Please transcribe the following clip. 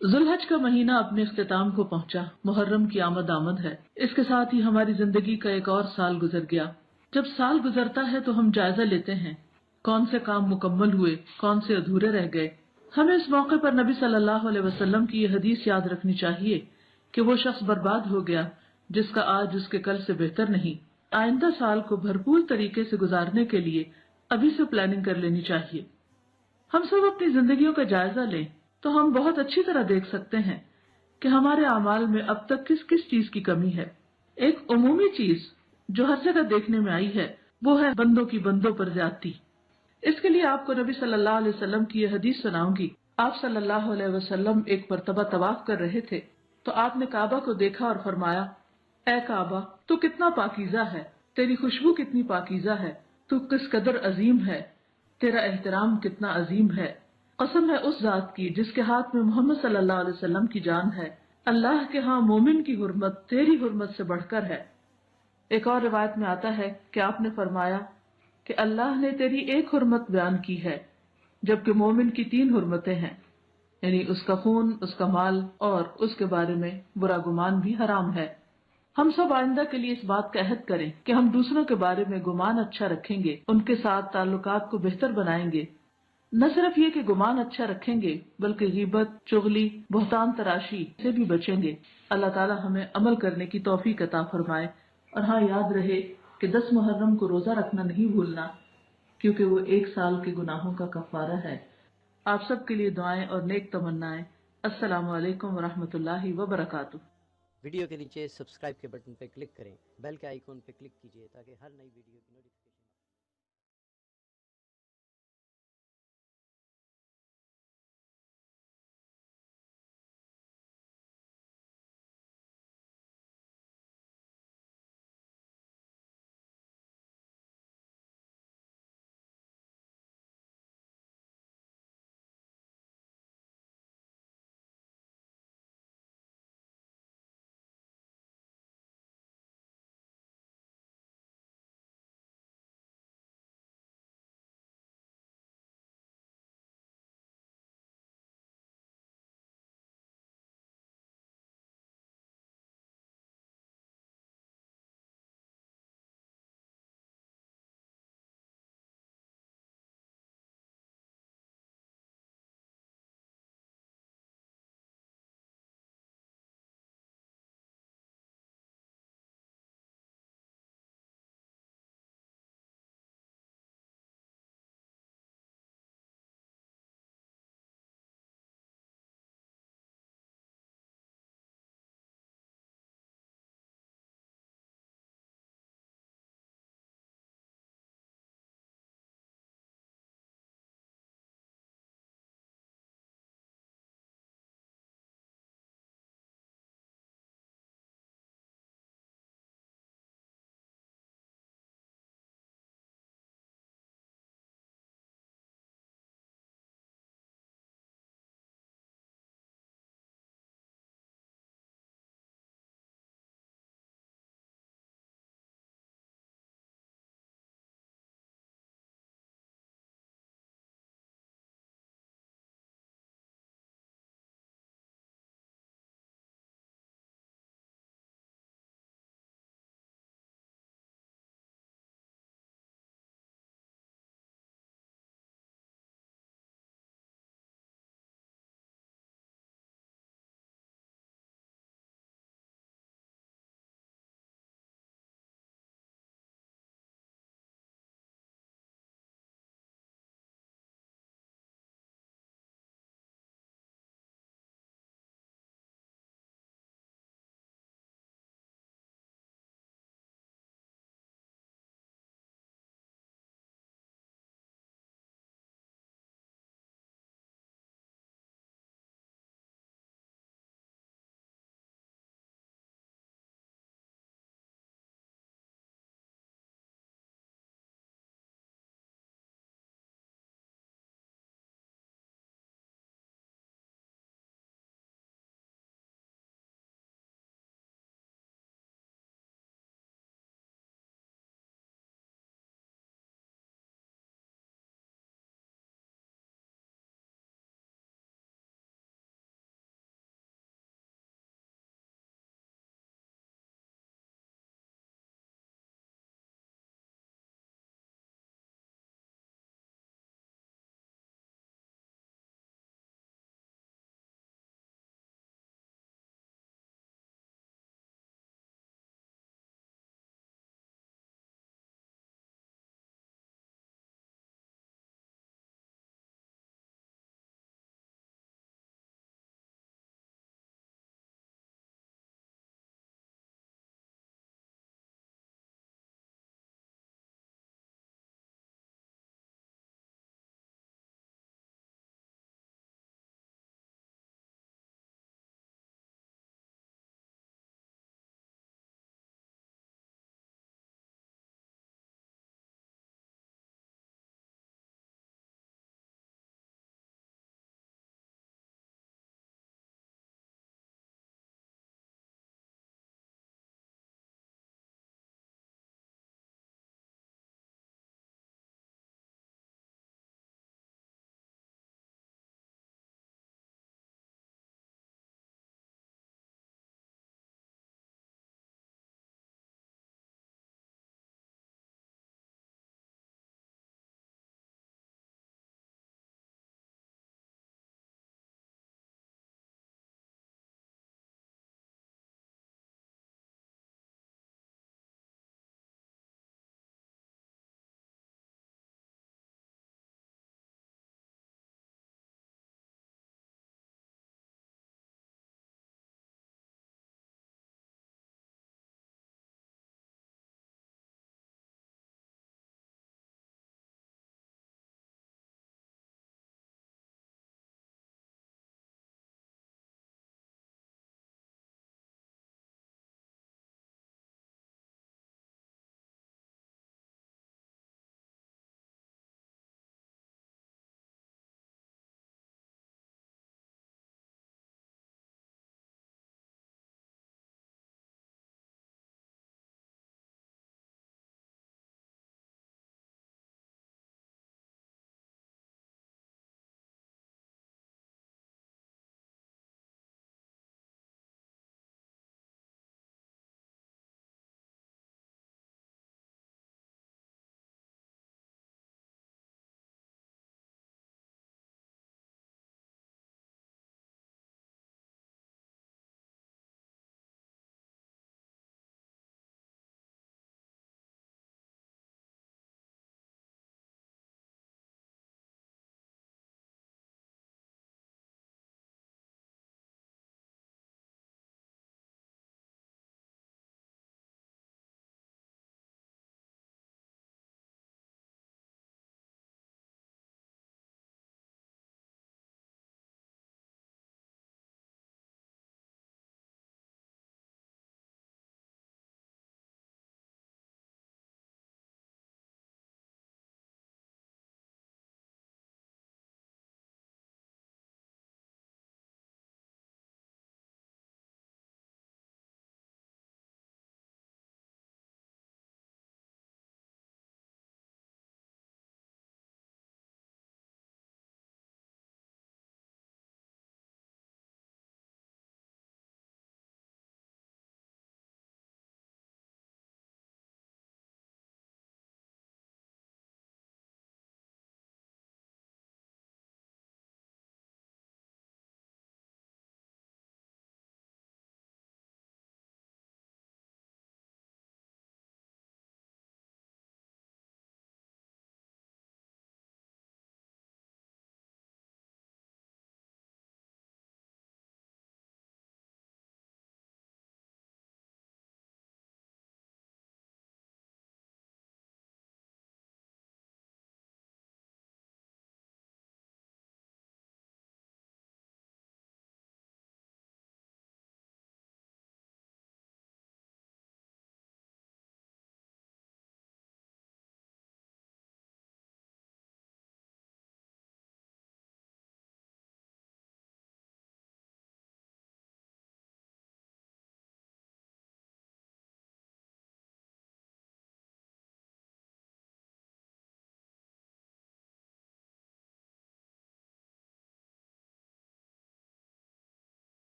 ذوالحج کا مہینہ اپنے اختتام کو پہنچا، محرم کی آمد ہے۔ اس کے ساتھ ہی ہماری زندگی کا ایک اور سال گزر گیا۔ جب سال گزرتا ہے تو ہم جائزہ لیتے ہیں کون سے کام مکمل ہوئے، کون سے ادھورے رہ گئے۔ ہمیں اس موقع پر نبی صلی اللہ علیہ وسلم کی یہ حدیث یاد رکھنی چاہیے کہ وہ شخص برباد ہو گیا جس کا آج اس کے کل سے بہتر نہیں۔ آئندہ سال کو بھرپور طریقے سے گزارنے کے لیے ابھی سے پلاننگ کر لینی چاہیے۔ ہم سب اپنی زندگیوں کا جائزہ لیں تو ہم بہت اچھی طرح دیکھ سکتے ہیں کہ ہمارے اعمال میں اب تک کس کس چیز کی کمی ہے۔ ایک عمومی چیز جو ہر جگہ دیکھنے میں آئی ہے وہ ہے بندوں کی بندوں پر زیادتی۔ اس کے لیے آپ کو نبی صلی اللہ علیہ وسلم کی یہ حدیث سناؤں گی۔ آپ صلی اللہ علیہ وسلم ایک مرتبہ طواف کر رہے تھے تو آپ نے کعبہ کو دیکھا اور فرمایا، اے کعبہ تو کتنا پاکیزہ ہے، تیری خوشبو کتنی پاکیزہ ہے، تو کس قدر عظیم ہے، تیرا احترام کتنا عظیم ہے۔ قسم ہے اس ذات کی جس کے ہاتھ میں محمد صلی اللہ علیہ وسلم کی جان ہے، اللہ کے ہاں مومن کی حرمت تیری حرمت سے بڑھ کر ہے۔ ایک اور روایت میں آتا ہے کہ آپ نے فرمایا کہ اللہ نے تیری ایک حرمت بیان کی ہے جبکہ مومن کی 3 حرمتیں ہیں، یعنی اس کا خون، اس کا مال اور اس کے بارے میں برا گمان بھی حرام ہے۔ ہم سب آئندہ کے لیے اس بات کا عہد کریں کہ ہم دوسروں کے بارے میں گمان اچھا رکھیں گے، ان کے ساتھ تعلقات کو بہتر بنائیں گے۔ نہ صرف یہ کہ گمان اچھا رکھیں گے بلکہ غیبت، چغلی، بہتان تراشی سے بھی بچیں گے۔ اللہ تعالی ہمیں عمل کرنے کی توفیق عطا فرمائے۔ اور ہاں، یاد رہے کہ 10 محرم کو روزہ رکھنا نہیں بھولنا، کیونکہ وہ 1 سال کے گناہوں کا کفارہ ہے۔ آپ سب کے لیے دعائیں اور نیک تمنائیں۔ السلام علیکم ورحمۃ اللہ وبرکاتہ۔ ویڈیو کے نیچے سبسکرائب کے بٹن پہ کلک کریں، بیل کے آئیکن پہ کلک کیجیے تاکہ ہر نئی ویڈیو کی نوٹیفیکیشن